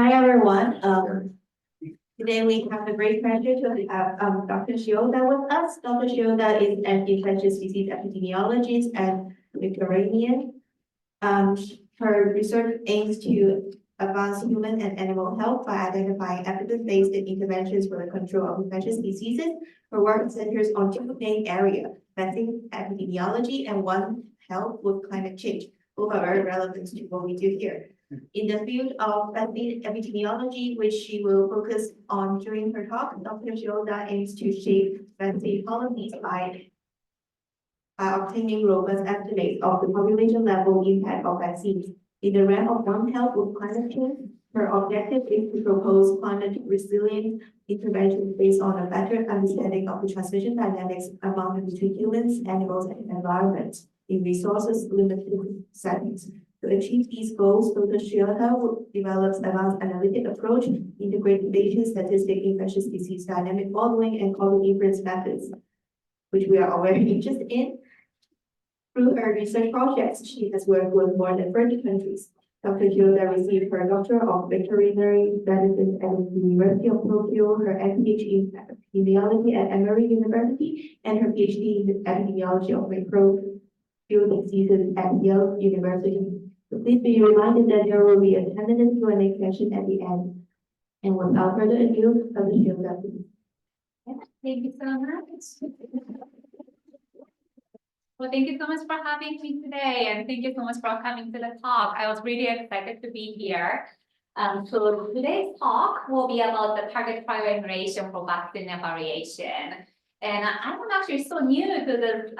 Hi, everyone. Today we have the great pleasure to have Dr. Shioda with us. Dr. Shioda is an infectious disease epidemiologist at Victorinian. Her research aims to advance human and animal health by identifying evidence-based interventions for the control of infectious diseases. Her work centers on two main areas, vaccine epidemiology and One Health with climate change. Both are very relevant to what we do here. In the field of vaccine epidemiology, which she will focus on during her talk, Dr. Shioda aims to shape vaccine policies by obtaining robust estimates of the population level impact of vaccines. In the realm of One Health with climate change, her objective is to propose climate resilient interventions based on a better understanding of the transmission dynamics among and between humans, animals, and environment in resources limited settings. To achieve these goals, Dr. Shioda develops advanced analytic approach, integrating Bayesian statistic, infectious disease dynamic modeling, and causal inference methods, which we are already interested in. Through her research projects, she has worked with more than 30 countries. Dr. Shioda received her Doctor of Veterinary Medicine at the University of Tokyo, her MPH in epidemiology at Emory University, and her PhD in epidemiology of microbial diseases at Yale University. So please be reminded that there will be a 10-minute Q&A session at the end. And without further ado, Dr. Shioda, please. Thank you so much. Well, thank you so much for having me today, and thank you so much for coming to the talk. I was really excited to be here. So today's talk will be about the target triangulation for vaccine evaluation. And I'm actually so new to this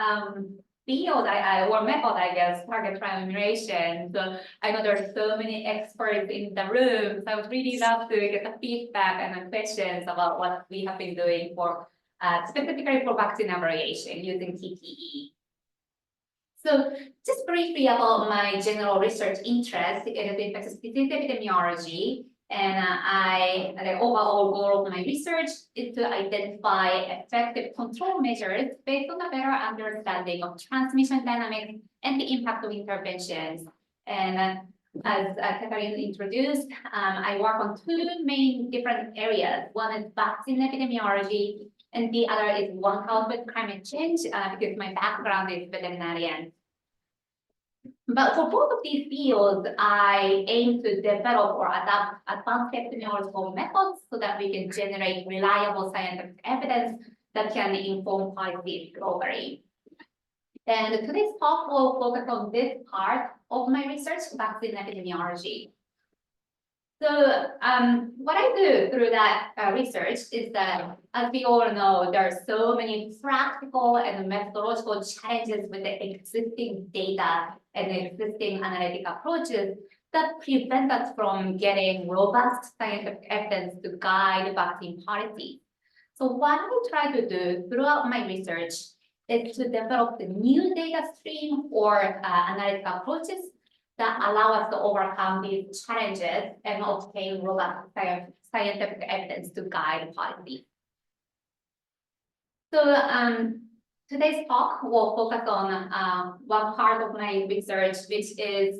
field, or method, I guess, target triangulation. So I know there's so many experts in the room, so I would really love to get the feedback and the questions about what we have been doing for specifically for vaccine evaluation using TTE. So just briefly about my general research interest in infectious disease epidemiology, and the overall goal of my research is to identify effective control measures based on a better understanding of transmission dynamics and the impact of interventions. And as Catherine introduced, I work on two main different areas. One is vaccine epidemiology, and the other is One Health with climate change, because my background is veterinarian. But for both of these fields, I aim to develop or adapt advanced epidemiological methods so that we can generate reliable scientific evidence that can inform policies globally. And today's talk will focus on this part of my research, vaccine epidemiology. So what I do through that research is that, as we all know, there are so many practical and methodological challenges with the existing data and existing analytic approaches that prevent us from getting robust scientific evidence to guide vaccine policy. So what I try to do throughout my research is to develop the new data stream or analytic approaches that allow us to overcome these challenges and obtain robust scientific evidence to guide policy. So today's talk will focus on one part of my research, which is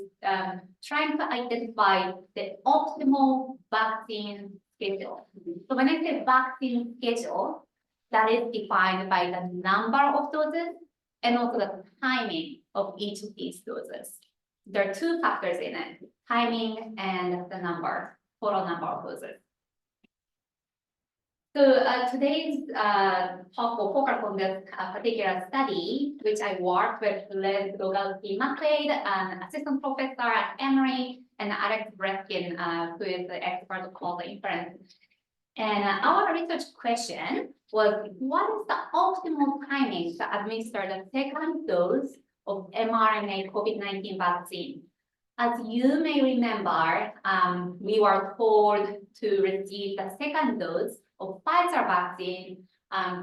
trying to identify the optimal vaccine schedule. So when I say vaccine schedule, that is defined by the number of doses and also the timing of each of these doses. There are two factors in it, timing and the total number of doses. So today's talk will focus on this particular study, which I worked with Liz McQuaid, an assistant professor at Emory, and Alex Breskin, who is the expert of causal inference. And our research question was, what is the optimal timing to administer the second dose of mRNA COVID-19 vaccine? As you may remember, we were told to receive the second dose of Pfizer vaccine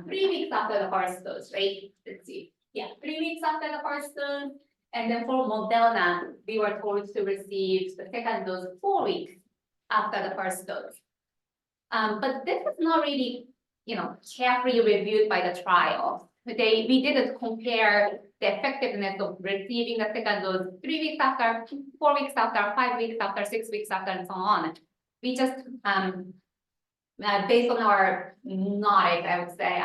3 weeks after the first dose, right? Let's see. Yeah, 3 weeks after the first dose. And then for Moderna, we were told to receive the second dose 4 weeks after the first dose. But this is not really, carefully reviewed by the trial. We didn't compare the effectiveness of receiving the second dose 3 weeks after, 4 weeks after, 5 weeks after, 6 weeks after, and so on. we just, based on our knowledge, I would say,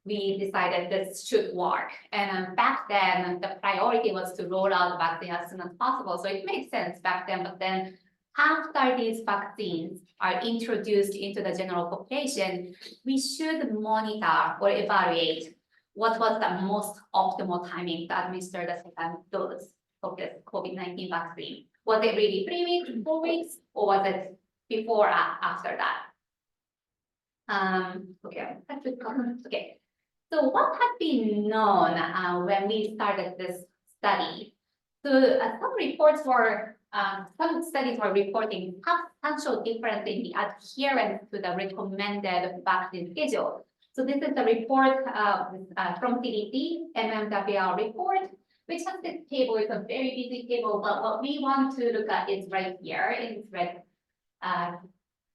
we decided this should work. And back then, the priority was to roll out the vaccine as soon as possible. So it made sense back then, but then after these vaccines are introduced into the general population, we should monitor or evaluate what was the most optimal timing to administer the second dose of this COVID-19 vaccine. Was it really 3 weeks, 4 weeks, or was it before or after that? Okay. So what had been known when we started this study? So some reports were, some studies were reporting substantial difference in the adherence to the recommended vaccine schedule. So this is the report from CDC, MMWR report, which has this table. It's a very busy table, but what we want to look at is right here in this red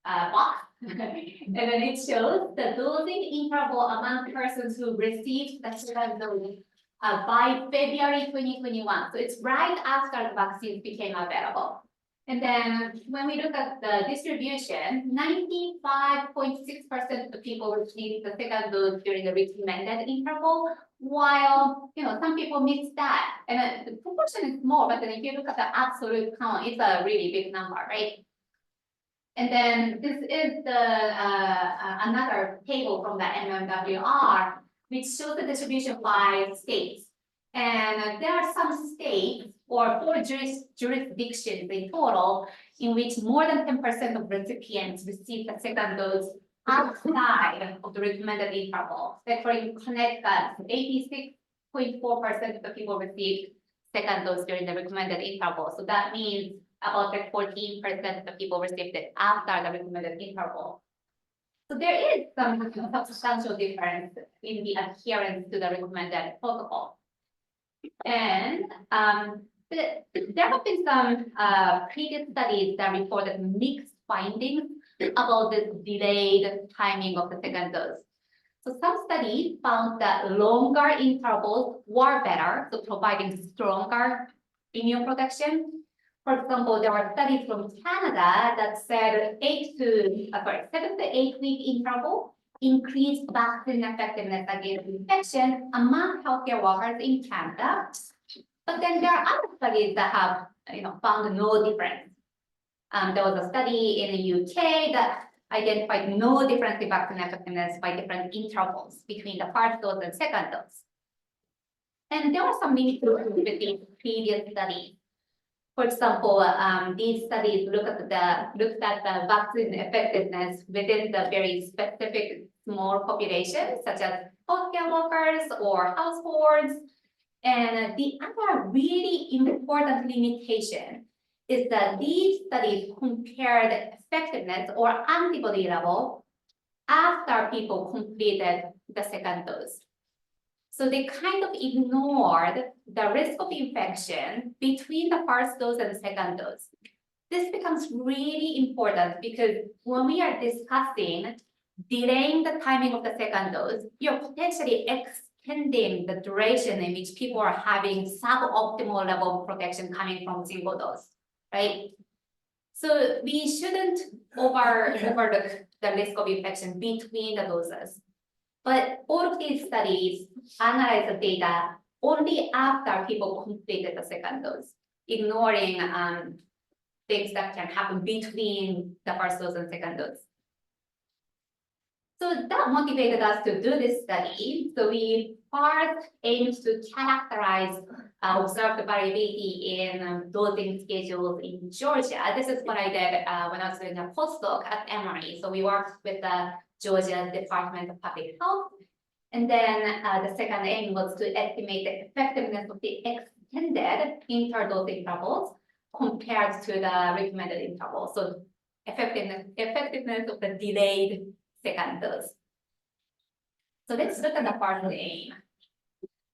box. And then it shows the dosing interval among persons who received the second dose by February 2021. So it's right after the vaccines became available. And then when we look at the distribution, 95.6% of people received the second dose during the recommended interval, while some people missed that. And the proportion is small, but then if you look at the absolute count, it's a really big number, right? And then this is the another table from the MMWR, which shows the distribution by states. And there are some states or 4 jurisdictions in total in which more than 10% of recipients receive the second dose outside of the recommended interval. Like for Connecticut, 86.4% of the people received second dose during the recommended interval. So that means about like 14% of the people received it after the recommended interval. So there is some substantial difference in the adherence to the recommended protocol. And there have been some previous studies that reported mixed findings about the delayed timing of the second dose. So some studies found that longer intervals were better, so providing stronger immune protection. For example, there were studies from Canada that said 7 to 8 week interval increased vaccine effectiveness against infection among healthcare workers in Canada. But then there are other studies that have found no difference. There was a study in the UK that identified no difference in vaccine effectiveness by different intervals between the first dose and second dose. And there were some limitations with these previous studies. For example, these studies looked at the vaccine effectiveness within the very specific small populations, such as healthcare workers or households. And the other really important limitation is that these studies compared effectiveness or antibody level after people completed the second dose. So they kind of ignored the risk of infection between the first dose and the second dose. This becomes really important because when we are discussing delaying the timing of the second dose, you're potentially extending the duration in which people are having suboptimal level of protection coming from single dose, right? So we shouldn't overlook the risk of infection between the doses. But all of these studies analyze the data only after people completed the second dose, ignoring things that can happen between the first dose and second dose. So that motivated us to do this study. So we first aimed to characterize observed variability in dosing schedules in Georgia. This is what I did when I was doing a postdoc at Emory. So we worked with the Georgia Department of Public Health. And then the second aim was to estimate the effectiveness of the extended interdose intervals compared to the recommended interval. So effectiveness of the delayed second dose. So let's look at the first aim.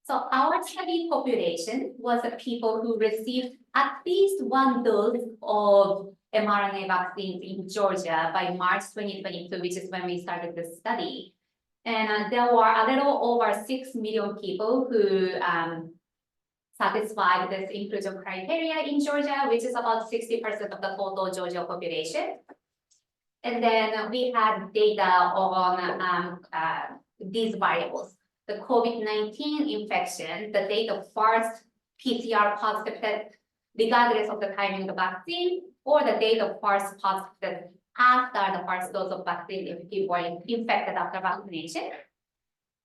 So our study population was the people who received at least 1 dose of mRNA vaccines in Georgia by March 2022, which is when we started this study. And there were a little over 6 million people who satisfied this inclusion criteria in Georgia, which is about 60% of the total Georgia population. And then we had data on these variables. The COVID-19 infection, the date of first PCR positive test, regardless of the timing of the vaccine, or the date of first positive test after the first dose of vaccine if people were infected after vaccination.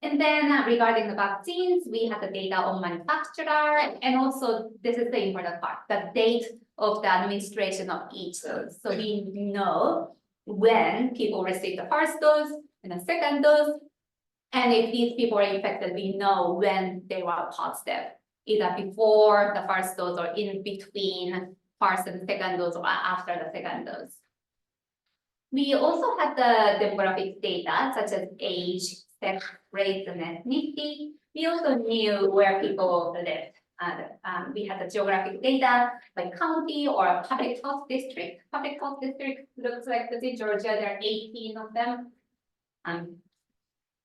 And then regarding the vaccines, we have the data on manufacturer, and also this is the important part, the date of the administration of each dose. So we know when people receive the first dose and the second dose, and if these people are infected, we know when they were positive, either before the first dose or in between first and second dose or after the second dose. We also had the demographic data such as age, sex, race, and ethnicity. We also knew where people lived. We had the geographic data by county or public health district. Public health district looks like this in Georgia. There are 18 of them.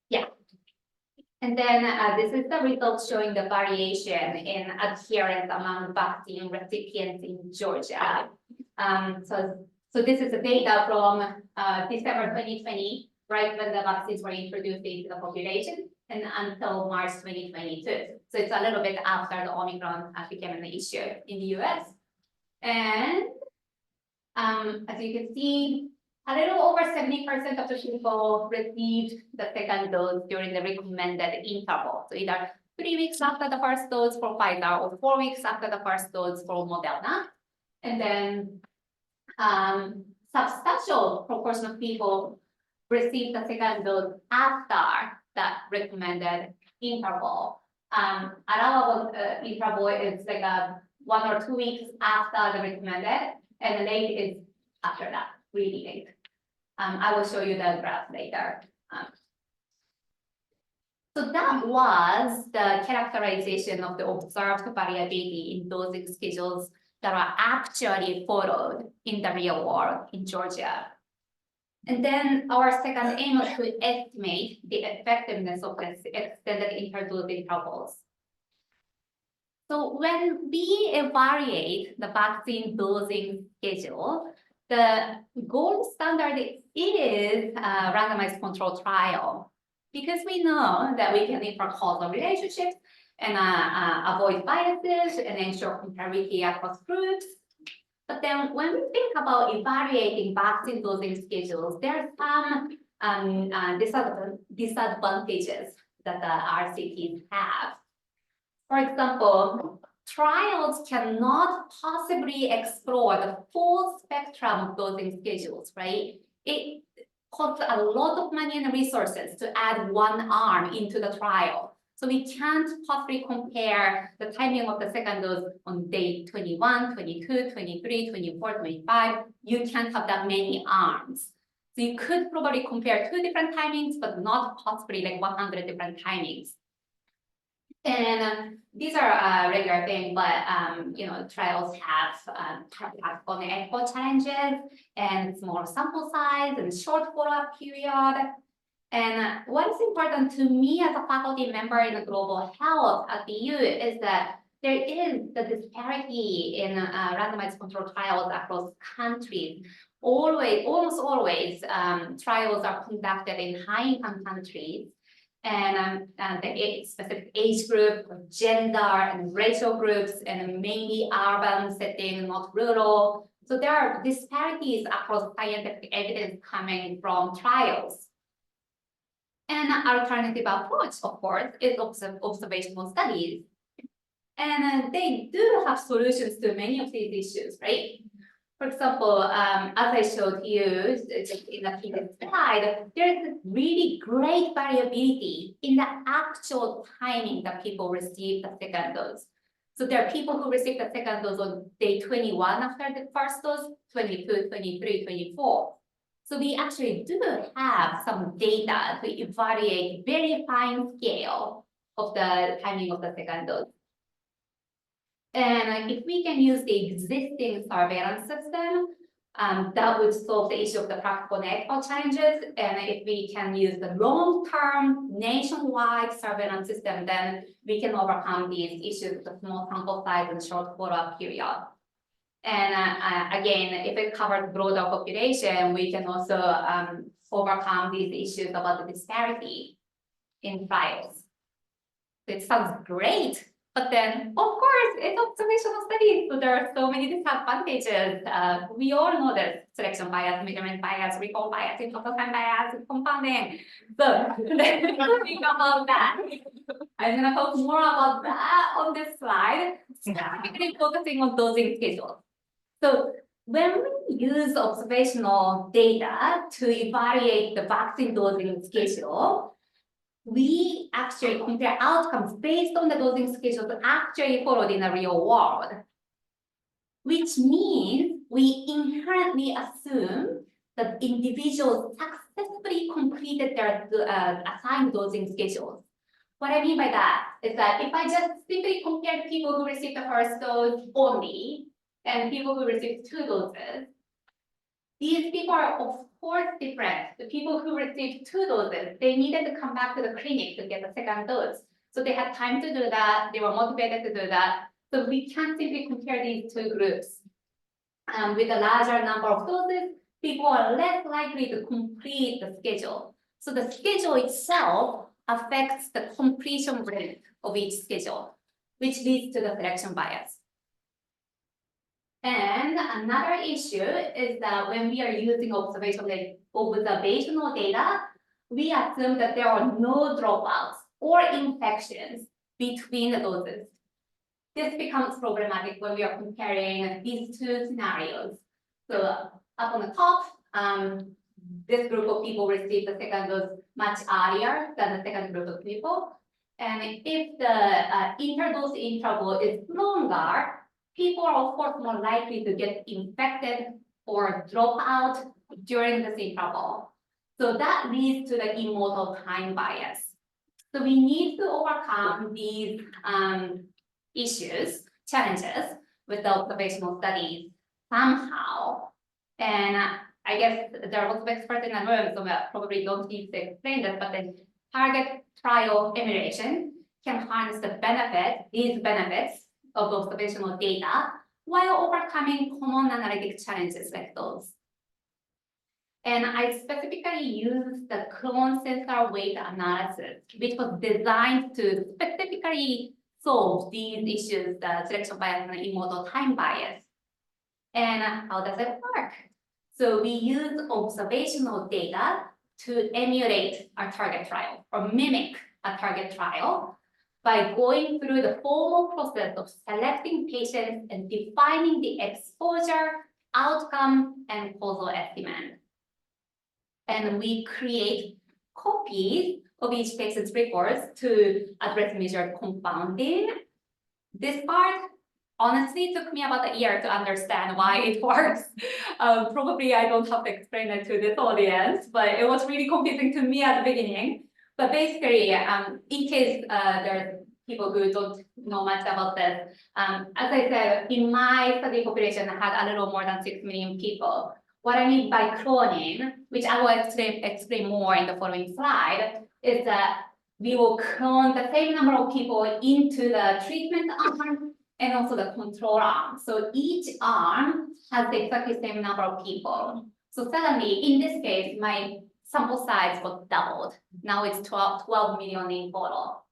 Yeah. And then this is the results showing the variation in adherence among vaccine recipients in Georgia. So this is the data from December 2020, right when the vaccines were introduced into the population, and until March 2022. So it's a little bit after the Omicron became an issue in the US. And as you can see, a little over 70% of the people received the second dose during the recommended interval. So either 3 weeks after the first dose for Pfizer or 4 weeks after the first dose for Moderna. And then substantial proportion of people received the second dose after that recommended interval. Allowable interval is like 1 or 2 weeks after the recommended, and the late is after that, really late. I will show you the graph later. So that was the characterization of the observed variability in dosing schedules that are actually followed in the real world in Georgia. And then our second aim was to estimate the effectiveness of the extended interdose intervals. So when we evaluate the vaccine dosing schedule, the gold standard is a randomized control trial, because we know that we can infer causal relationships and avoid biases and ensure comparability across groups. But then when we think about evaluating vaccine dosing schedules, there are some disadvantages that the RCTs have. For example, trials cannot possibly explore the full spectrum of dosing schedules, right? It costs a lot of money and resources to add one arm into the trial. So we can't possibly compare the timing of the second dose on day 21, 22, 23, 24, 25. You can't have that many arms. So you could probably compare 2 different timings, but not possibly like 100 different timings. And these are a regular thing, but trials have practical and ethical challenges and small sample size and short follow-up period. And what's important to me as a faculty member in global health at BU is that there is the disparity in randomized control trials across countries. Almost always, trials are conducted in high-income countries, and the specific age group, gender, and racial groups, and mainly urban setting, not rural. So there are disparities across scientific evidence coming from trials. And an alternative approach, of course, is observational studies. And they do have solutions to many of these issues, right? For example, as I showed you in the previous slide, there is really great variability in the actual timing that people receive the second dose. So there are people who receive the second dose on day 21 after the first dose, 22, 23, 24. So we actually do have some data to evaluate very fine scale of the timing of the second dose. And if we can use the existing surveillance system, that would solve the issue of the practical and ethical challenges. And if we can use the long-term nationwide surveillance system, then we can overcome these issues with the small sample size and short follow-up period. And again, if it covers broader population, we can also overcome these issues about the disparity in trials. It sounds great, but then, of course, it's observational studies, so there are so many disadvantages. We all know this: selection bias, measurement bias, recall bias, total time bias, compounding. So let's think about that. I'm gonna talk more about that on this slide, specifically focusing on dosing schedule. So when we use observational data to evaluate the vaccine dosing schedule, we actually compare outcomes based on the dosing schedule actually followed in the real world, which means we inherently assume that individuals successfully completed their assigned dosing schedules. What I mean by that is that if I just simply compare people who received the first dose only and people who received 2 doses, these people are of course different. The people who received 2 doses, they needed to come back to the clinic to get the second dose. So they had time to do that, they were motivated to do that. So we can't simply compare these 2 groups. With a larger number of doses, people are less likely to complete the schedule. So the schedule itself affects the completion rate of each schedule, which leads to the selection bias. And another issue is that when we are using observational data, we assume that there are no dropouts or infections between the doses. This becomes problematic when we are comparing these 2 scenarios. So up on the top, this group of people received the second dose much earlier than the second group of people. And if the interdose interval is longer, people are of course more likely to get infected or drop out during this interval. So that leads to the immortal time bias. So we need to overcome these challenges with the observational studies somehow. And I guess there are lots of experts in the room, so I probably don't need to explain this, but the target trial emulation can harness these benefits of observational data while overcoming common analytic challenges like those. And I specifically used the clone sensor weight analysis, which was designed to specifically solve these issues, the selection bias and the immortal time bias. And how does it work? So we use observational data to emulate our target trial or mimic a target trial by going through the formal process of selecting patients and defining the exposure, outcome, and causal estimate. And we create copies of each patient's records to address measured compounding. This part honestly took me about a year to understand why it works. Probably I don't have to explain it to this audience, but it was really confusing to me at the beginning. But basically, in case there's people who don't know much about this, as I said, in my study population, I had a little more than 6 million people. What I mean by cloning, which I will explain more in the following slide, is that we will clone the same number of people into the treatment arm and also the control arm. So each arm has the exactly same number of people. So suddenly, in this case, my sample size was doubled. Now it's 12 million in total.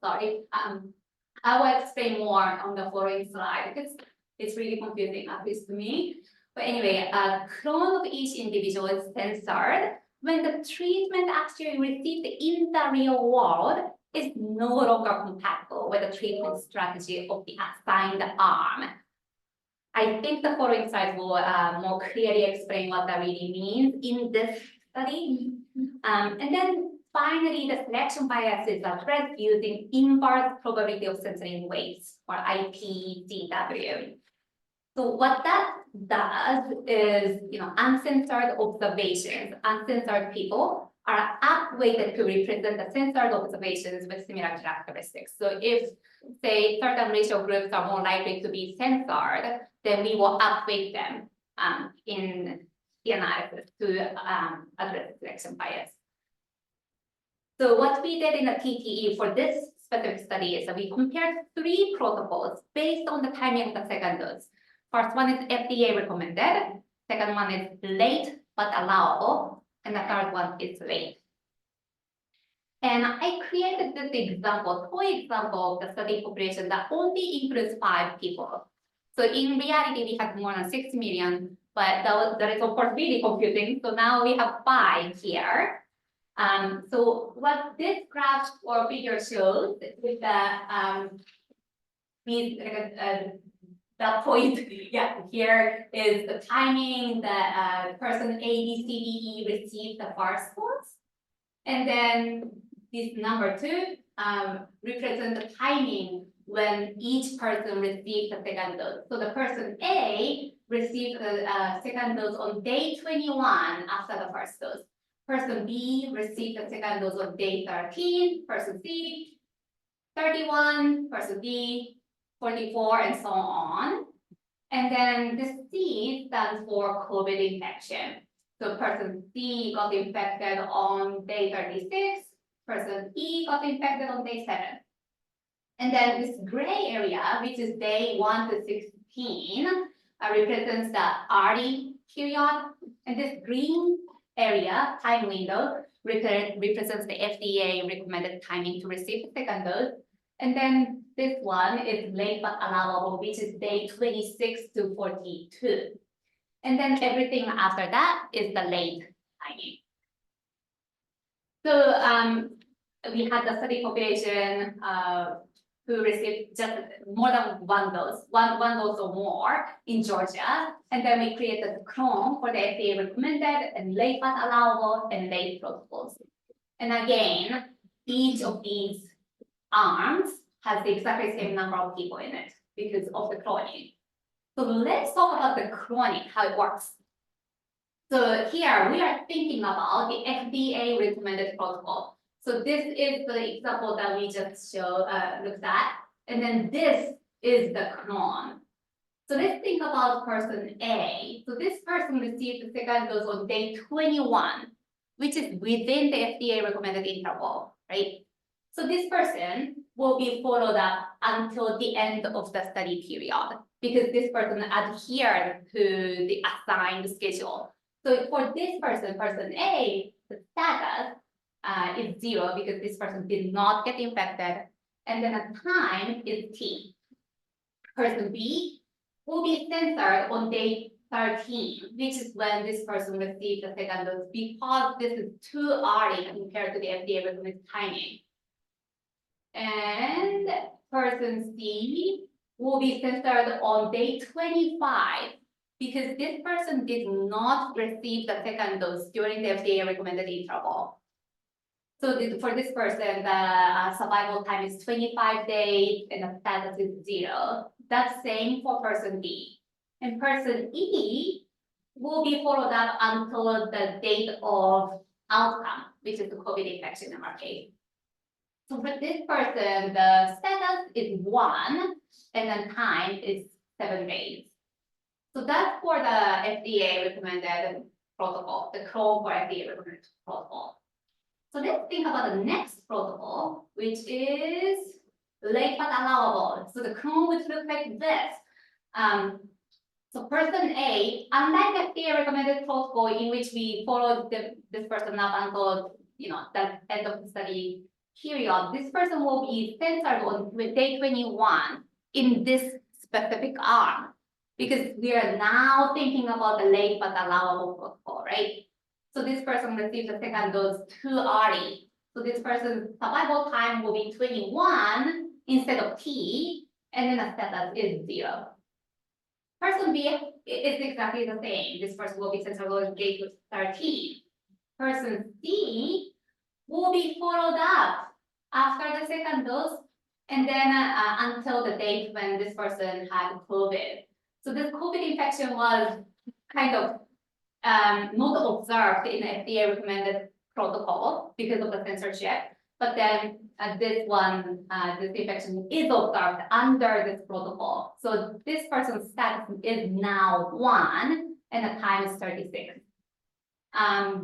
Sorry, I will explain more on the following slide because it's really confusing, at least to me. But anyway, a clone of each individual is censored when the treatment actually received in the real world is no longer compatible with the treatment strategy of the assigned arm. I think the following slides will more clearly explain what that really means in this study. And then finally, the selection bias is addressed using inverse probability of censoring weights, or IPCW. So what that does is, uncensored observations, uncensored people are upweighted to represent the censored observations with similar characteristics. So if, say, certain racial groups are more likely to be censored, then we will upweight them in the analysis to address selection bias. So what we did in the TTE for this specific study is that we compared 3 protocols based on the timing of the second dose. First one is FDA recommended, second one is late but allowable, and the third one is late. And I created this example, toy example of the study population that only includes 5 people. So in reality, we had more than 6 million, but that is of course really confusing. So now we have 5 here. So what this graph or figure shows is that the point, yeah, here is the timing that person A, B, C, D, E received the first dose. And then this number 2 represents the timing when each person received the second dose. So the person A received the second dose on day 21 after the first dose. Person B received the second dose on day 13, person C 31, person D 44, and so on. And then this C stands for COVID infection. So person C got infected on day 36, person E got infected on day 7. And then this gray area, which is day 1 to 16, represents the RD period. And this green area, time window, represents the FDA recommended timing to receive the second dose. And then this one is late but allowable, which is day 26 to 42. And then everything after that is the late timing. So we had the study population who received just more than one dose or more in Georgia. And then we created the clone for the FDA recommended and late but allowable and late protocols. And again, each of these arms has the exactly same number of people in it because of the cloning. So let's talk about the cloning, how it works. So here we are thinking about the FDA recommended protocol. So this is the example that we just looked at. And then this is the clone. So let's think about person A. So this person received the second dose on day 21, which is within the FDA recommended interval, right? So this person will be followed up until the end of the study period because this person adhered to the assigned schedule. So for this person, person A, the status is 0 because this person did not get infected. And then the time is T. Person B will be censored on day 13, which is when this person received the second dose because this is too early compared to the FDA recommended timing. And person C will be censored on day 25 because this person did not receive the second dose during the FDA recommended interval. So for this person, the survival time is 25 days and the status is 0. That's same for person B. And person E will be followed up until the date of outcome, which is the COVID infection in our case. So for this person, the status is 1 and then time is 7 days. So that's for the FDA recommended protocol, the clone for FDA recommended protocol. So let's think about the next protocol, which is late but allowable. So the clone would look like this. So person A, unlike the FDA recommended protocol in which we followed this person up until the end of the study period, this person will be censored on day 21 in this specific arm because we are now thinking about the late but allowable protocol, right? So this person received the second dose too early. So this person's survival time will be 21 instead of T, and then the status is 0. Person B is exactly the same. This person will be censored on day 13. Person C will be followed up after the second dose and then until the date when this person had COVID. So this COVID infection was kind of not observed in the FDA recommended protocol because of the censorship, but then this infection is observed under this protocol. So this person's status is now 1 and the time is 36.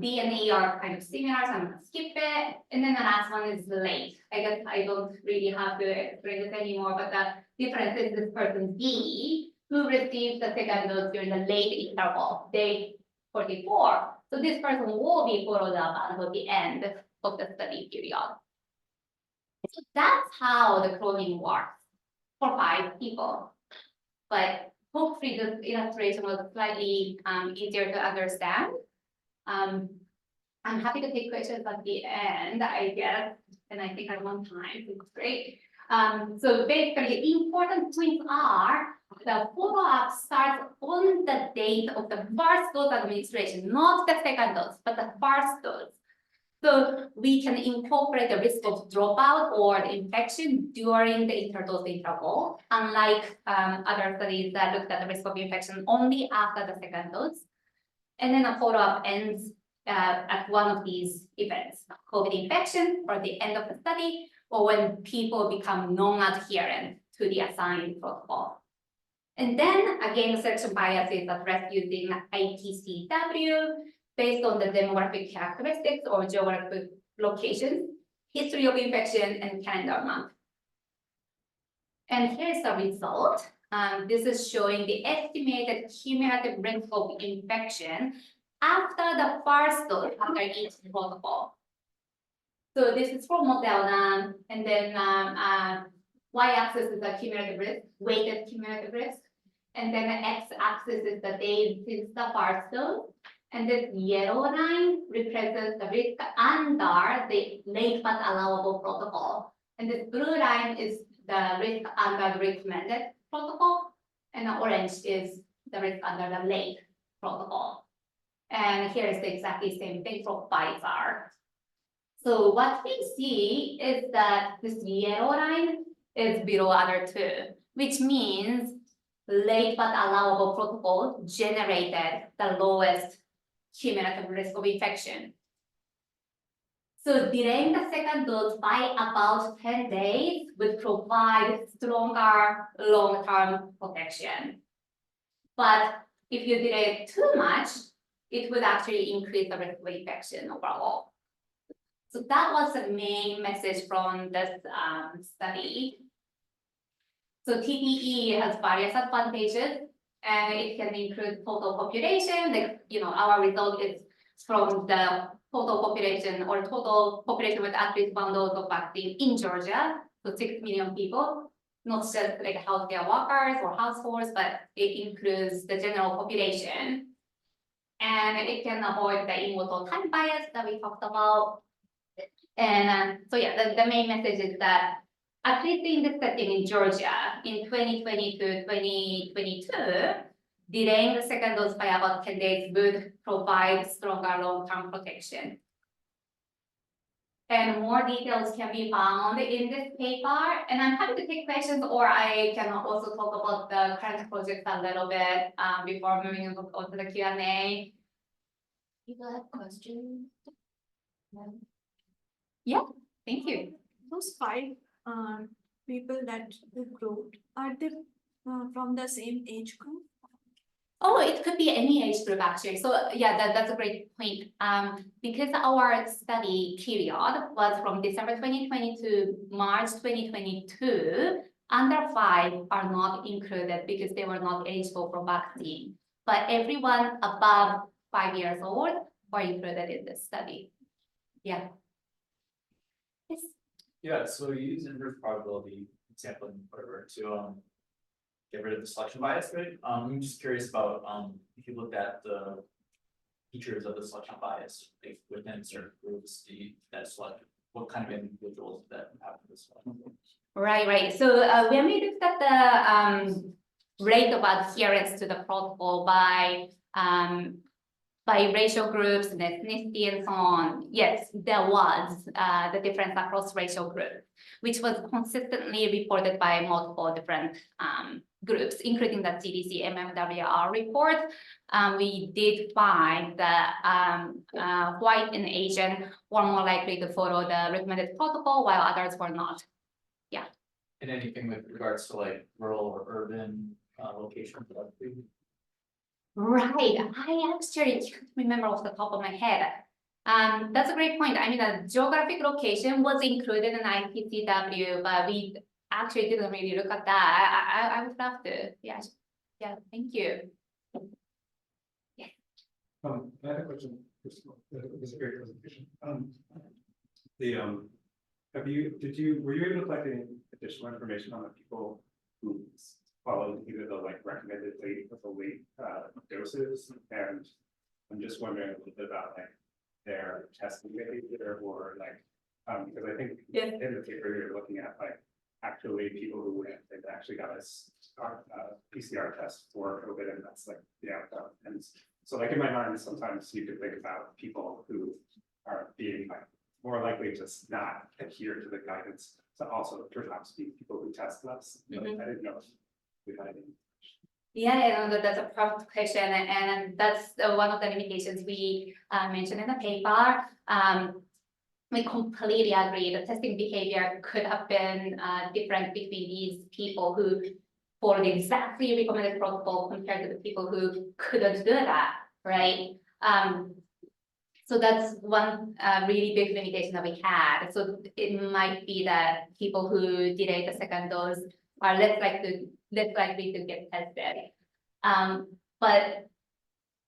B and E are kind of similar, so I'm gonna skip it. And then the last one is late. I guess I don't really have to explain this anymore, but the difference is this person B, who received the second dose during the late interval, day 44. So this person will be followed up until the end of the study period. So that's how the cloning works for 5 people. But hopefully this illustration was slightly easier to understand. I'm happy to take questions at the end, I guess, and I think I'm on time, it's great. So basically, important points are the follow-up starts on the date of the first dose administration, not the second dose, but the first dose. So we can incorporate the risk of dropout or infection during the interdose interval, unlike other studies that looked at the risk of infection only after the second dose. And then a follow-up ends at one of these events, COVID infection or the end of the study, or when people become non-adherent to the assigned protocol. And then again, selection bias is addressed using ITCW based on the demographic characteristics or geographic location, history of infection, and calendar month. And here's the result. This is showing the estimated cumulative risk of infection after the first dose after each protocol. So this is for Moderna, and then y-axis is the cumulative risk, weighted cumulative risk, and then the x-axis is the days since the first dose, and this yellow line represents the risk under the late but allowable protocol, and this blue line is the risk under the recommended protocol, and the orange is the risk under the late protocol. And here is the exactly same thing for Pfizer. So what we see is that this yellow line is below other two, which means late but allowable protocol generated the lowest cumulative risk of infection. So delaying the second dose by about 10 days would provide stronger long-term protection. But if you delay too much, it would actually increase the risk of infection overall. So that was the main message from this study. So TPE has various advantages, and it can include total population. Like, our result is from the total population or total population with at least one dose of vaccine in Georgia, so 6 million people, not just like healthcare workers or households, but it includes the general population. And it can avoid the immortal time bias that we talked about. And so yeah, the main message is that at least in this setting in Georgia in 2020 to 2022, delaying the second dose by about 10 days would provide stronger long-term protection. And more details can be found in this paper. And I'm happy to take questions, or I can also talk about the current project a little bit before moving on to the Q&A. People have questions? Yeah, thank you. Those 5 people that you grouped, are they from the same age group? Oh, it could be any age group actually. So yeah, that's a great point. Because our study period was from December 2020 to March 2022, under 5 are not included because they were not eligible for vaccine. But everyone above 5 years old were included in this study. Yeah. Yes. Yeah, so you use inverse probability sampling, whatever, to get rid of the selection bias, right? I'm just curious about if you looked at the features of the selection bias, like within certain groups, that selection, what kind of individuals that have this one? Right. So when we looked at the rate of adherence to the protocol by racial groups and ethnicity and so on, yes, there was the difference across racial groups, which was consistently reported by multiple different groups, including the CDC MMWR report. We did find that white and Asian were more likely to follow the recommended protocol, while others were not. Yeah. And anything with regards to like rural or urban locations? Right, I actually can't remember off the top of my head. That's a great point. I mean, the geographic location was included in IPCW, but we actually didn't really look at that. I would love to. Yeah, thank you. I had a question. First of all, it was a great presentation. Were you able to collect any additional information on the people who followed either the recommended weight doses? And I'm just wondering a little bit about their testing behavior or because I think Yeah. in the paper you're looking at actually people who went and actually got a PCR test for COVID, and that's the outcome. And so in my mind, sometimes you could think about people who are being more likely to just not adhere to the guidance to also perhaps be people who test less. But I didn't know if we had any. Yeah, that's a perfect question, and that's one of the limitations we mentioned in the paper. We completely agree. The testing behavior could have been different between these people who followed the exactly recommended protocol compared to the people who couldn't do that, right? So that's one really big limitation that we had. So it might be that people who delayed the second dose are less likely to get tested. But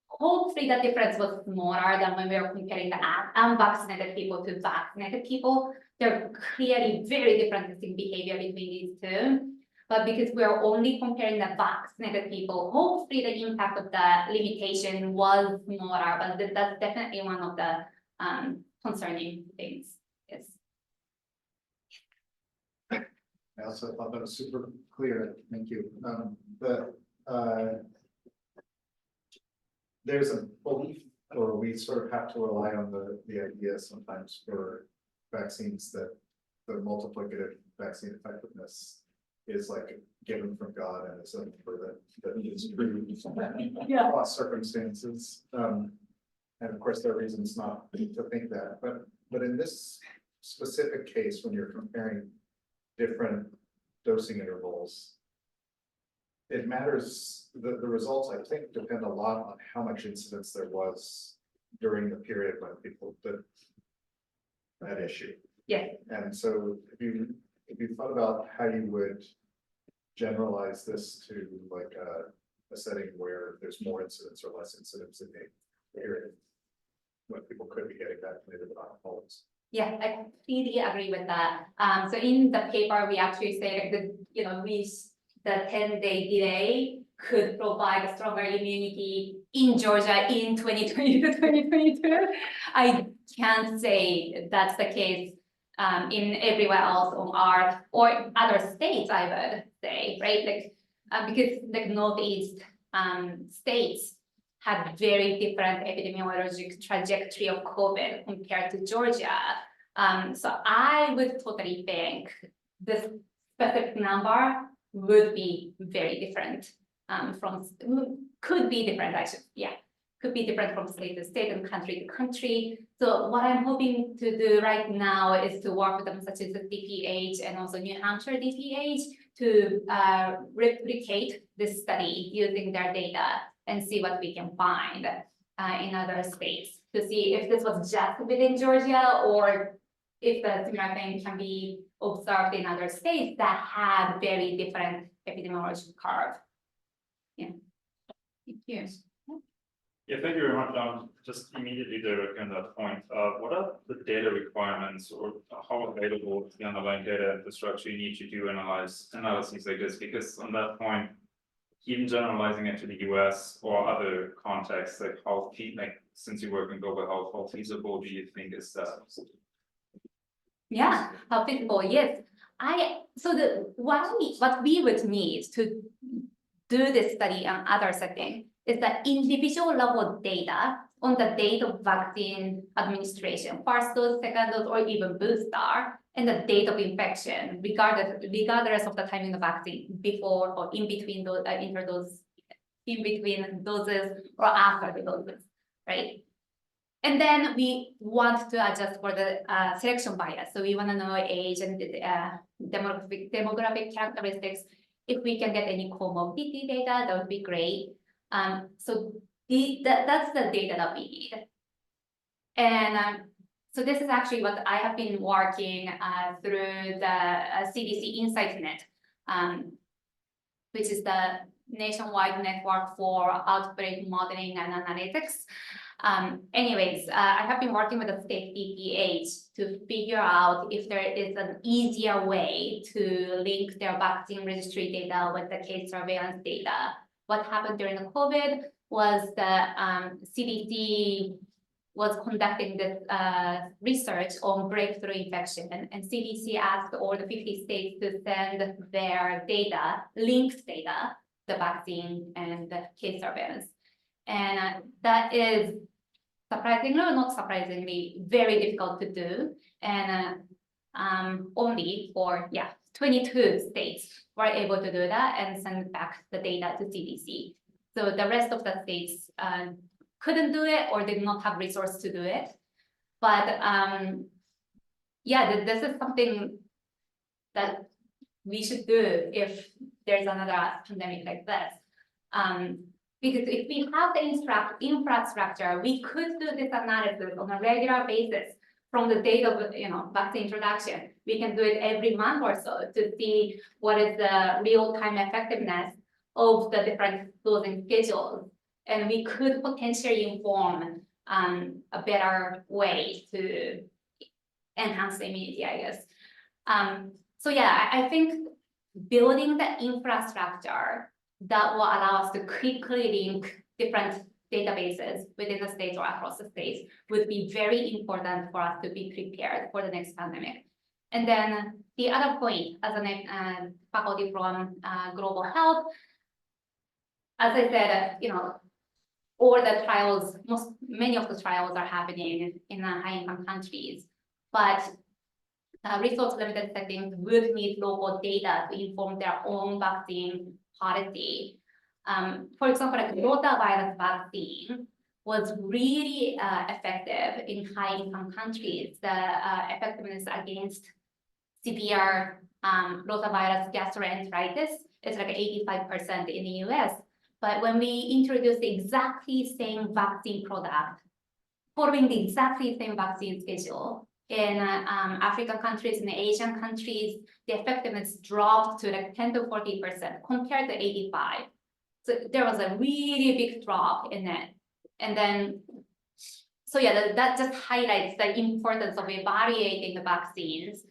hopefully the difference was smaller than when we were comparing the unvaccinated people to vaccinated people. There are clearly very different testing behavior between these two. But because we're only comparing the vaccinated people, hopefully the impact of the limitation was smaller, but that's definitely one of the concerning things. Yes. I also thought that was super clear. Thank you. There's a belief, or we sort of have to rely on the idea sometimes for vaccines that the multiplicative vaccine effectiveness is given from God and is a number that is true across circumstances. And of course, there are reasons not to think that, but in this specific case, when you're comparing different dosing intervals, it matters. The results, I think, depend a lot on how much incidence there was during the period when people did that issue. Yeah. And so if you thought about how you would generalize this to a setting where there's more incidence or less incidence in a period when people could be getting vaccinated but not always. Yeah, I completely agree with that. So in the paper, we actually say the 10-day delay could provide a stronger immunity in Georgia in 2020 to 2022. I can't say that's the case in everywhere else on Earth or other states, I would say, right? Because Northeast states had very different epidemiologic trajectory of COVID compared to Georgia. So I would totally think this specific number would be very different could be different, could be different from state to state and country to country. So what I'm hoping to do right now is to work with Massachusetts DPH and also New Hampshire DPH to replicate this study using their data and see what we can find in other states to see if this was just within Georgia or if the similar thing can be observed in other states that have very different epidemiological curve. Yeah. Thank you. Yeah, thank you very much. Just immediately directly on that point, what are the data requirements or how available is the underlying data infrastructure you need to do analyses like this? Because on that point, even generalizing it to the US or other contexts, since you work in global health, how feasible do you think is that? Yeah, how feasible, yes. What we would need to do this study on other settings is the individual level data on the date of vaccine administration, first dose, second dose, or even booster, and the date of infection, regardless of the timing of vaccine, before or in between those in between doses or after the doses, right? And then we want to adjust for the selection bias. So we want to know age and demographic characteristics. If we can get any comorbidity data, that would be great. So that's the data that we need. And so this is actually what I have been working through the CDC Insight net, which is the nationwide network for outbreak modeling and analytics. Anyways, I have been working with the state DPH to figure out if there is an easier way to link their vaccine registry data with the case surveillance data. What happened during the COVID was the CDC was conducting this research on breakthrough infection, and CDC asked all the 50 states to send their data, linked data, the vaccine and the case surveillance. And that is surprisingly or not surprisingly very difficult to do. And only for 22 states were able to do that and send back the data to CDC. So the rest of the states couldn't do it or did not have resources to do it. But this is something that we should do if there's another pandemic like this. Because if we have the infrastructure, we could do this analysis on a regular basis from the date of vaccine introduction. We can do it every month or so to see what is the real-time effectiveness of the different dosing schedules. And we could potentially inform a better way to enhance the immunity, I guess. I think building the infrastructure that will allow us to quickly link different databases within the states or across the states would be very important for us to be prepared for the next pandemic. And then the other point, as a faculty from global health, as I said, all the trials, many of the trials are happening in high-income countries, but resource-limited settings would need local data to inform their own vaccine policy. For example, like rotavirus vaccine was really effective in high-income countries. The effectiveness against severe rotavirus gastroenteritis is like 85% in the US. But when we introduce the exactly same vaccine product, following the exactly same vaccine schedule in African countries and Asian countries, the effectiveness dropped to like 10 to 40% compared to 85. So there was a really big drop in it. And then, that just highlights the importance of evaluating the vaccines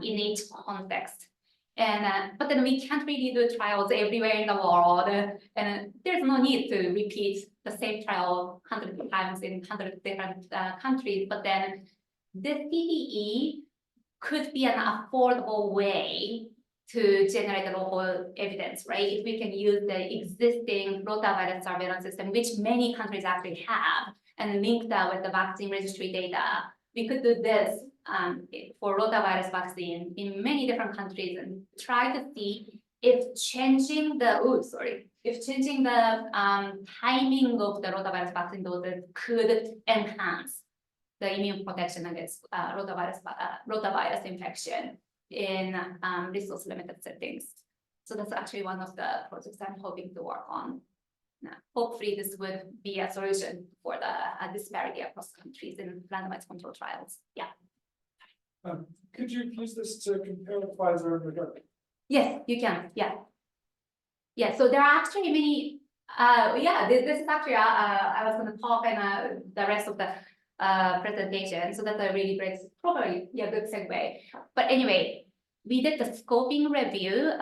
in each context. And but then we can't really do trials everywhere in the world, and there's no need to repeat the same trial 100 times in 100 different countries. But then the CDE could be an affordable way to generate the local evidence, right? If we can use the existing rotavirus surveillance system, which many countries actually have, and link that with the vaccine registry data, we could do this for rotavirus vaccine in many different countries and try to see if changing the timing of the rotavirus vaccine doses could enhance the immune protection against rotavirus infection in resource-limited settings. So that's actually one of the projects I'm hoping to work on. Hopefully, this would be a solution for the disparity across countries in randomized control trials. Yeah. Could you use this to compare Pfizer and Moderna? Yes, you can. Yeah. Yeah. So there are actually many. This is actually I was going to talk and the rest of the presentation. So that's a really great, probably good segue. But anyway, we did the scoping review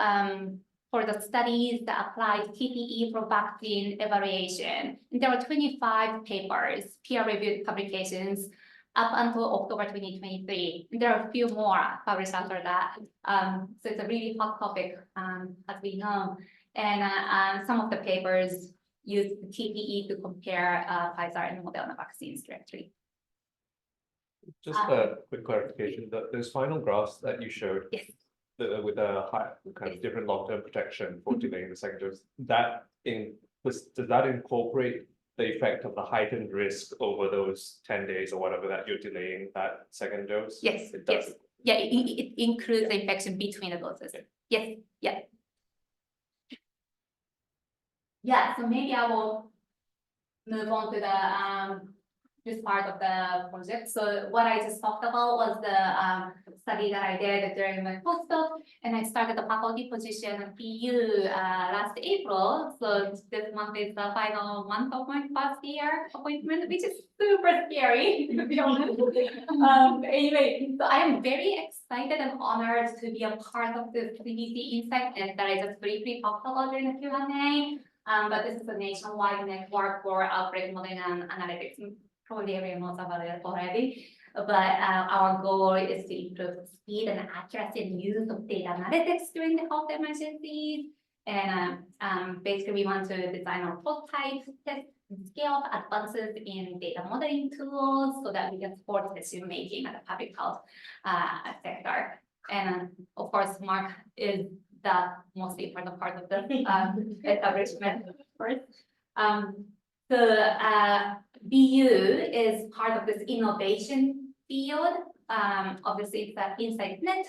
for the studies that applied TPE for vaccine evaluation. And there were 25 papers, peer-reviewed publications up until October 2023. And there are a few more published after that. So it's a really hot topic, as we know. And some of the papers use the TPE to compare Pfizer and Moderna vaccines directly. Just a quick clarification, those final graphs that you showed. Yes. With a high kind of different long-term protection for delaying the second dose, does that incorporate the effect of the heightened risk over those 10 days or whatever that you're delaying that second dose? Yes, It does. yes. Yeah, it includes the infection between the doses. Okay. Yes, yeah. yeah, so maybe I will move on to the this part of the project. So what I just talked about was the study that I did during my postdoc, and I started the faculty position at PU last April. So this month is the final month of my first year appointment, which is super scary to be honest. Anyway, so I am very excited and honored to be a part of the CDC Insight that I just briefly talked about during the Q&A. But this is a nationwide network for outbreak modeling and analytics. Probably everyone knows about it already, but our goal is to improve speed and accuracy and use of data analytics during the health emergencies. And basically, we want to design our prototype, test, and scale up advances in data modeling tools so that we can support decision making at the public health sector. And of course, Mark is the most important part of the establishment first. BU is part of this innovation field. Obviously, it's an InsightNet,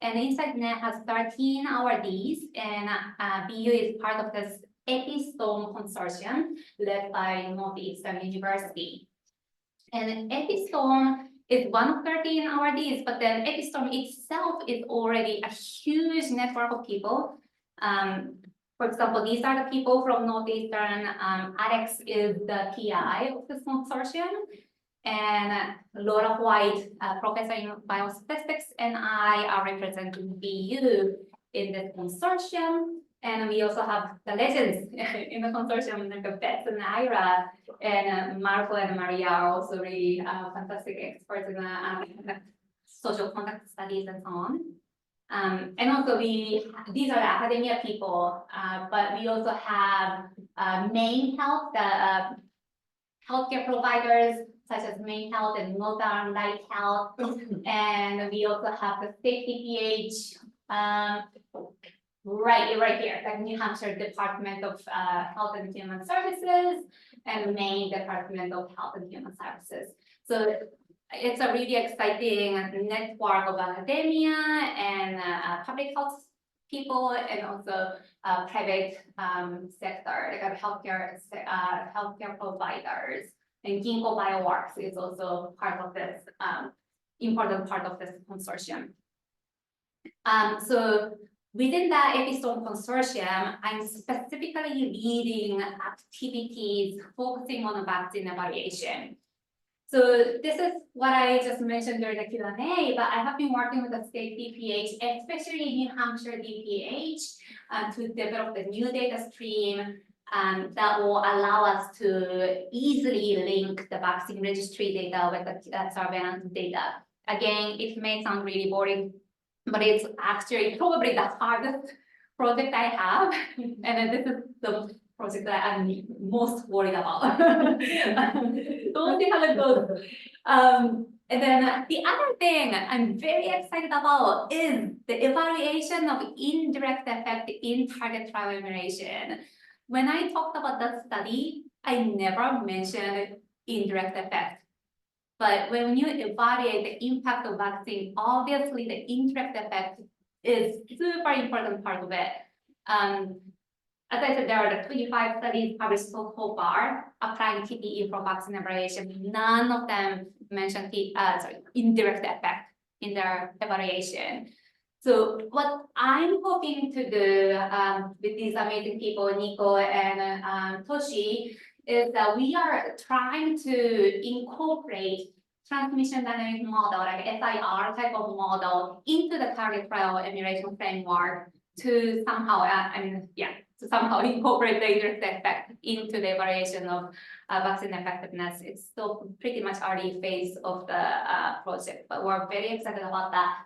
and InsightNet has 13 awardees, and BU is part of this Epistone consortium led by Northeastern University. And Epistone is one of 13 awardees, but then Epistone itself is already a huge network of people. For example, these are the people from Northeastern. Alex is the PI of this consortium, and Laura White, professor in biostatistics, and I are representing BU in this consortium. And we also have the legends in the consortium, like Beth and Ira, and Marco and Maria are also really fantastic experts in the social contact studies and so on. And also these are the academia people, but we also have Maine Health, the healthcare providers such as Maine Health and Northern Light Health, and we also have the safety PH right here, the New Hampshire Department of Health and Human Services and Maine Department of Health and Human Services. So it's a really exciting network of academia and public health people, and also private sector, like healthcare providers. And Ginkgo Bioworks is also part of this important part of this consortium. So within the Epistone consortium, I'm specifically leading activities focusing on vaccine evaluation. So this is what I just mentioned during the Q&A, but I have been working with the state DPH, especially New Hampshire DPH, to develop the new data stream that will allow us to easily link the vaccine registry data with the surveillance data. Again, it may sound really boring, but it's actually probably the hardest project I have, and this is the project that I'm most worried about. Don't see how it goes. And then the other thing I'm very excited about is the evaluation of indirect effect in target trial emulation. When I talked about that study, I never mentioned indirect effect. But when you evaluate the impact of vaccine, obviously the indirect effect is super important part of it. As I said, there are the 25 studies published so far applying TPE for vaccine evaluation. None of them mention indirect effect in their evaluation. So what I'm hoping to do with these amazing people, Nico and Toshi, is that we are trying to incorporate transmission dynamic model, like SIR type of model, into the target trial emulation framework to somehow, to somehow incorporate the indirect effect into the evaluation of vaccine effectiveness. It's still pretty much early phase of the project, but we're very excited about that.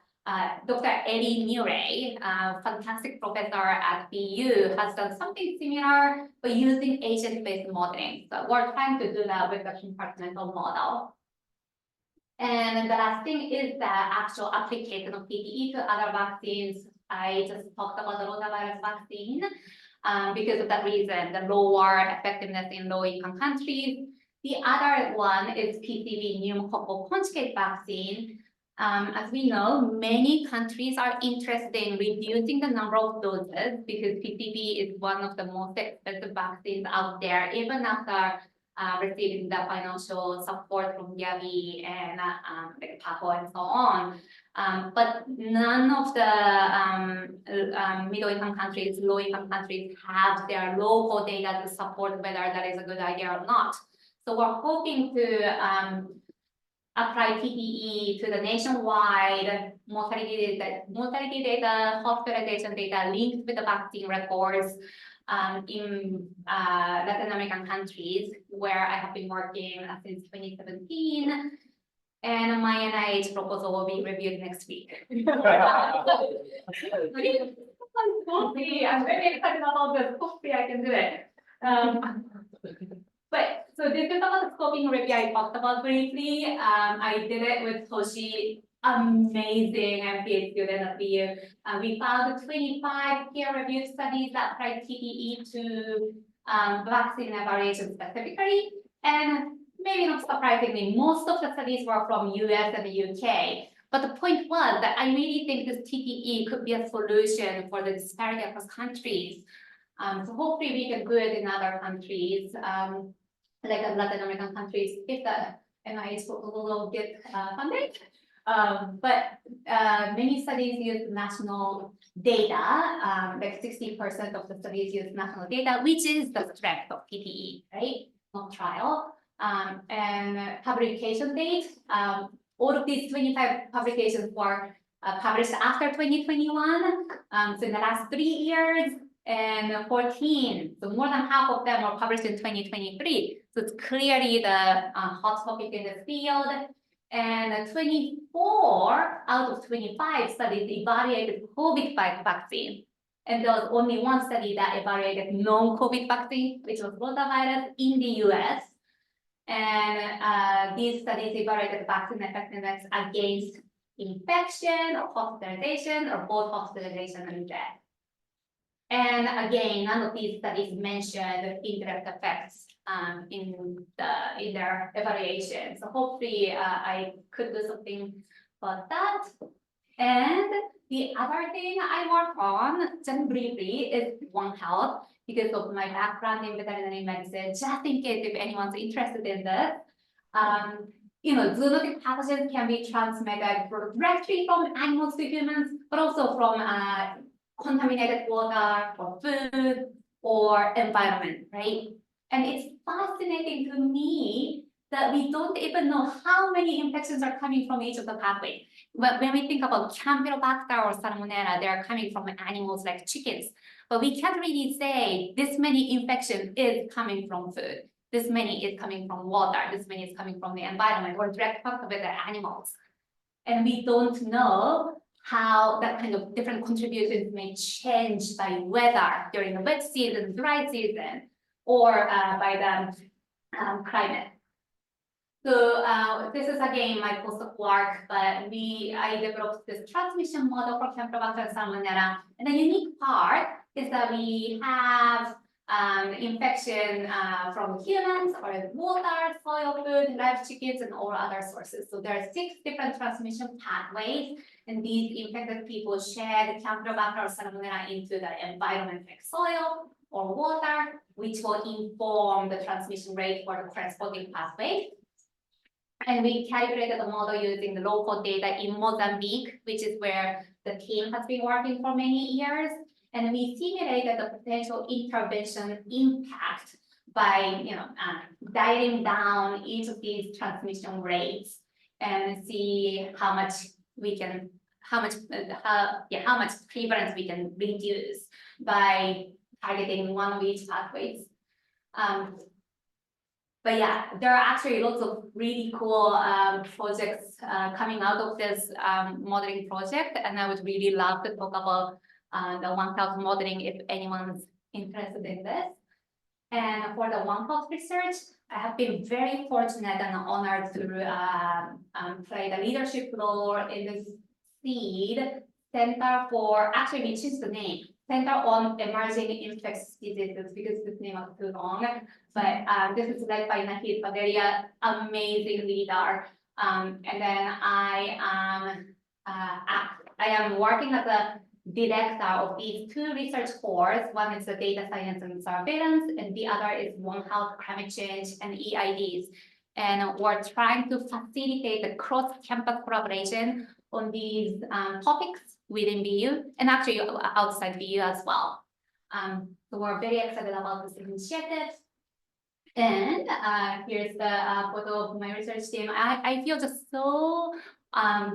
Dr. Eddie Murray, fantastic professor at BU, has done something similar, but using agent-based modeling. So we're trying to do that with the compartmental model. And the last thing is the actual application of PPE to other vaccines. I just talked about the rotavirus vaccine because of that reason, the lower effectiveness in low-income countries. The other one is PCV pneumococcal conjugate vaccine. As we know, many countries are interested in reducing the number of doses because PCV is one of the most expensive vaccines out there, even after receiving the financial support from Gavi and like PAHO and so on. But none of the middle-income countries, low-income countries have their local data to support whether that is a good idea or not. So we're hoping to apply TPE to the nationwide mortality data, hospitalization data linked with the vaccine records in Latin American countries where I have been working since 2017. And my NIH proposal will be reviewed next week. I'm very excited about this. Hopefully I can do it. But so this is about the scoping review I talked about briefly. I did it with Toshi, amazing MPH student of the year. We found 25 peer-reviewed studies that applied TPE to vaccine evaluation specifically. And maybe not surprisingly, most of the studies were from US and the UK. But the point was that I really think this TPE could be a solution for the disparity across countries. So hopefully we can do it in other countries, like Latin American countries, if the NIH will get funded. But many studies use national data, like 60% of the studies use national data, which is the strength of PPE, right? Not trial. And publication date, all of these 25 publications were published after 2021. So in the last 3 years, and 14, so more than half of them were published in 2023. So it's clearly the hot topic in the field. And 24 out of 25 studies evaluated COVID vaccine. And there was only one study that evaluated non-COVID vaccine, which was rotavirus in the US. And these studies evaluated vaccine effectiveness against infection or hospitalization or both hospitalization and death. And again, none of these studies mentioned indirect effects in their evaluation. So hopefully I could do something about that. And the other thing I work on, just briefly, is One Health, because of my background in veterinary medicine, just in case if anyone's interested in this. Zoonotic pathogens can be transmitted directly from animals to humans, but also from contaminated water or food or environment, right? And it's fascinating to me that we don't even know how many infections are coming from each of the pathways. But when we think about Campylobacter or Salmonella, they're coming from animals like chickens. But we can't really say this many infection is coming from food, this many is coming from water, this many is coming from the environment or direct contact with the animals. And we don't know how that kind of different contributions may change by weather during the wet season, dry season, or by the climate. So this is again my postdoc work, but I developed this transmission model for Campylobacter and Salmonella. And the unique part is that we have infection from humans or water, soil, food, live chickens, and all other sources. So there are 6 different transmission pathways, and these infected people share the Campylobacter or Salmonella into the environment like soil or water, which will inform the transmission rate for the transporting pathway. And we calculated the model using the local data in Mozambique, which is where the team has been working for many years. And we simulated the potential intervention impact by, dialing down each of these transmission rates and see how much prevalence we can reduce by targeting one of each pathways. But yeah, there are actually lots of really cool projects coming out of this modeling project, and I would really love to talk about the One Health modeling if anyone's interested in this. And for the One Health research, I have been very fortunate and honored to play the leadership role in this SEED Center for, actually we changed the name, Center on Emerging Infectious Diseases, because this name was too long. But this is led by Nahid Badaria, amazing leader. And then I am working as a director of these two research cores. One is the data science and surveillance, and the other is One Health, climate change, and EIDs. And we're trying to facilitate the cross-campus collaboration on these topics within BU and actually outside BU as well. So we're very excited about this initiative. And here's the photo of my research team. I feel just so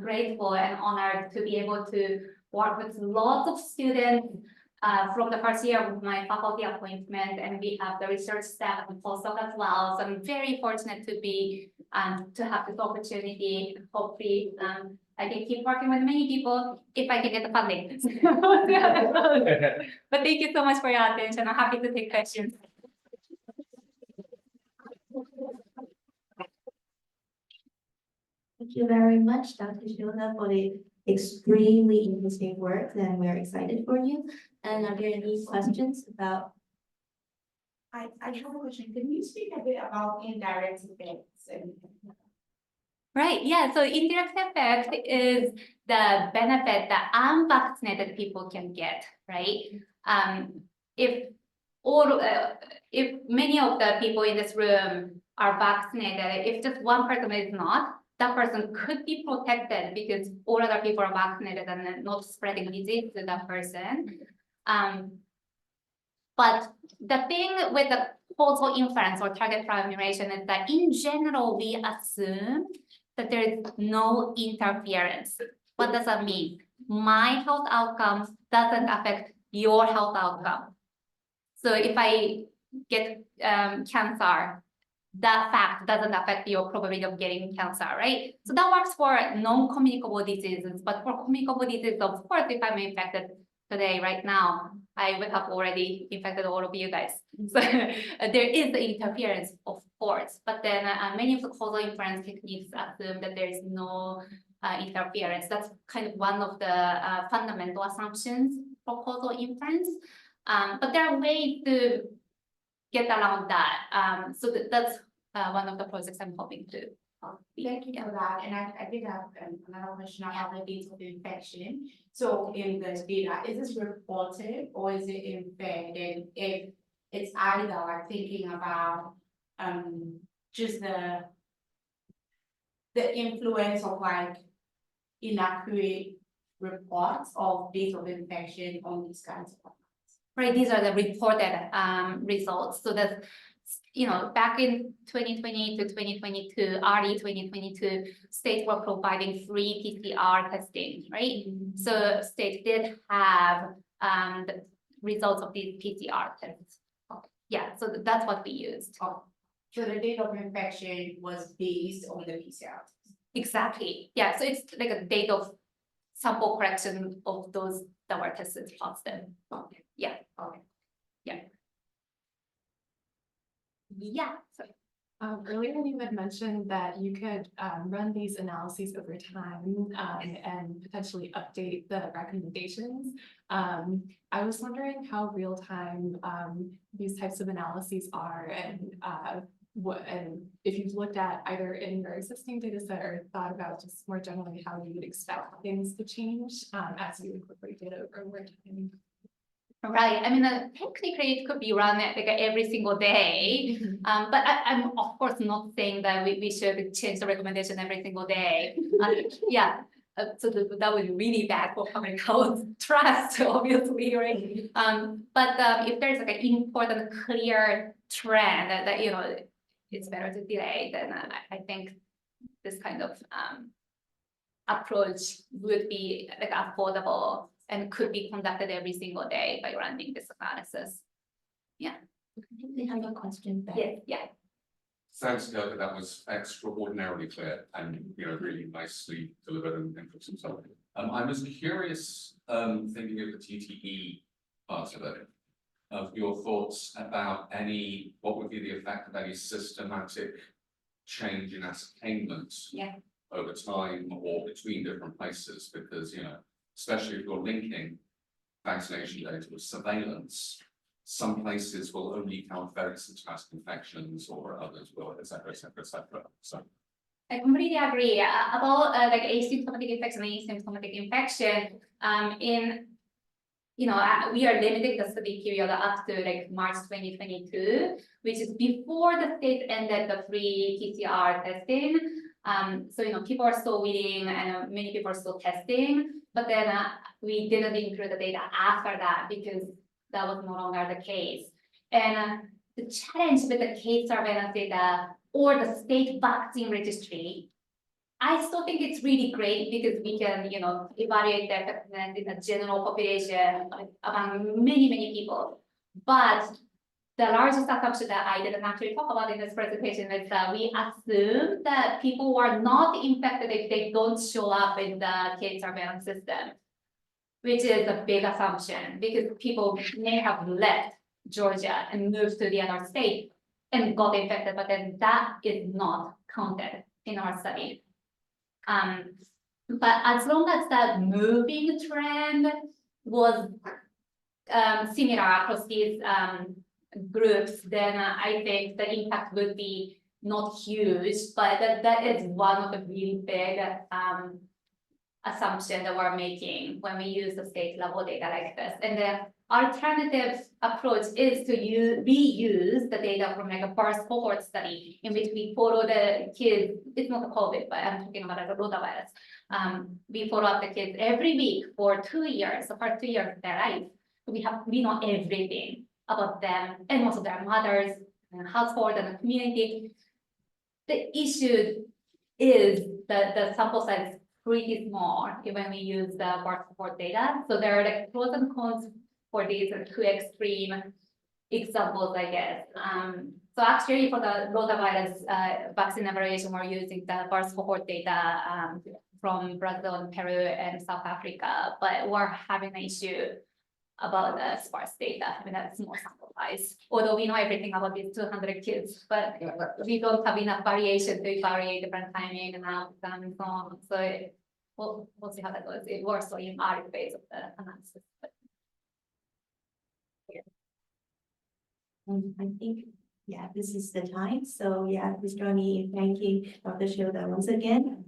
grateful and honored to be able to work with lots of students from the first year of my faculty appointment, and we have the research staff and postdoc as well. So I'm very fortunate to be to have this opportunity. Hopefully, I can keep working with many people if I can get the funding. But thank you so much for your attention. I'm happy to take questions. Thank you very much, Dr. Shioda, for the extremely interesting work, and we're excited for you. And are there any questions about? I have a question. Can you speak a bit about indirect effects and? Right, yeah, so indirect effect is the benefit that unvaccinated people can get, right? If many of the people in this room are vaccinated, if just one person is not, that person could be protected because all other people are vaccinated and then not spreading disease to that person. But the thing with the causal inference or target emulation is that in general, we assume that there is no interference. What does that mean? My health outcomes doesn't affect your health outcome. So if I get cancer, that fact doesn't affect your probability of getting cancer, right? So that works for non-communicable diseases, but for communicable diseases, of course, if I'm infected today, right now, I would have already infected all of you guys. So there is the interference, of course, but then many of the causal inference techniques assume that there is no interference. That's kind of one of the fundamental assumptions for causal inference. But there are ways to get around that. So that's one of the projects I'm hoping to. Thank you for that. And I did have another question about the dates of infection. So in the data, is this reported or is it inferred? And if it's either, like thinking about just the influence of like inaccurate reports of dates of infection on these kinds of. Right, these are the reported results. So that, you know, back in 2020 to 2022, early 2022, states were providing free PCR testing, right? So states did have the results of these PCR tests. Yeah, so that's what we used. So the date of infection was based on the PCR test. Exactly. Yeah, so it's like a date of sample correction of those that were tested positive. Okay. Yeah. Okay. Yeah. Yeah. So, earlier you had mentioned that you could run these analyses over time and potentially update the recommendations. I was wondering how real time these types of analyses are, and if you've looked at either in your existing data set or thought about just more generally how you would expect things to change as you incorporate data over time. Right. I mean, technically it could be run like every single day, but I'm of course not saying that we should change the recommendation every single day. Yeah, so that would be really bad for public health trust, obviously, right? But if there's like an important, clear trend that you know it's better to delay, then I think this kind of approach would be like affordable and could be conducted every single day by running this analysis. Yeah. I think they have a question back. Yeah, yeah. Thanks, Kayoko. That was extraordinarily clear and, you know, really nicely delivered and interesting stuff. I was curious, thinking of the TTE part of it, of your thoughts about what would be the effect of any systematic change in ascertainment over time or between different places, because, you know, especially if you're linking vaccination data with surveillance, some places will only count very symptomatic infections or others will, et cetera, et cetera, et cetera. So I completely agree. About like asymptomatic infection and asymptomatic infection. We are limiting the study period up to like March 2022, which is before the state ended the free PCR testing. People are still waiting and many people are still testing, but then we didn't include the data after that because that was no longer the case. And the challenge with the case surveillance data or the state vaccine registry, I still think it's really great because we can, evaluate the effectiveness in the general population among many people. But the largest assumption that I didn't actually talk about in this presentation is that we assume that people who are not infected if they don't show up in the case surveillance system, which is a big assumption because people may have left Georgia and moved to the other state and got infected, but then that is not counted in our study. But as long as that moving trend was similar across these groups, then I think the impact would be not huge, but that is one of the really big assumption that we're making when we use the state level data like this. And the alternative approach is to reuse the data from like a first cohort study in which we follow the kids. It's not a COVID, but I'm talking about the rotavirus. We follow up the kids every week for 2 years, the first 2 years of their life. We know everything about them and also their mothers and household and the community. The issue is that the sample size is pretty small when we use the birth support data. So there are like pros and cons for these two extreme examples, I guess. So actually for the rotavirus vaccine evaluation, we're using the birth cohort data from Brazil and Peru and South Africa, but we're having an issue about the sparse data. I mean, that's more sample size. Although we know everything about these 200 kids, but we don't have enough variation to evaluate different timing and outcome and so on. So we'll see how that goes. It works in our phase of the analysis. I think, yeah, this is the time. So yeah, please join me in thanking Dr. Shioda once again.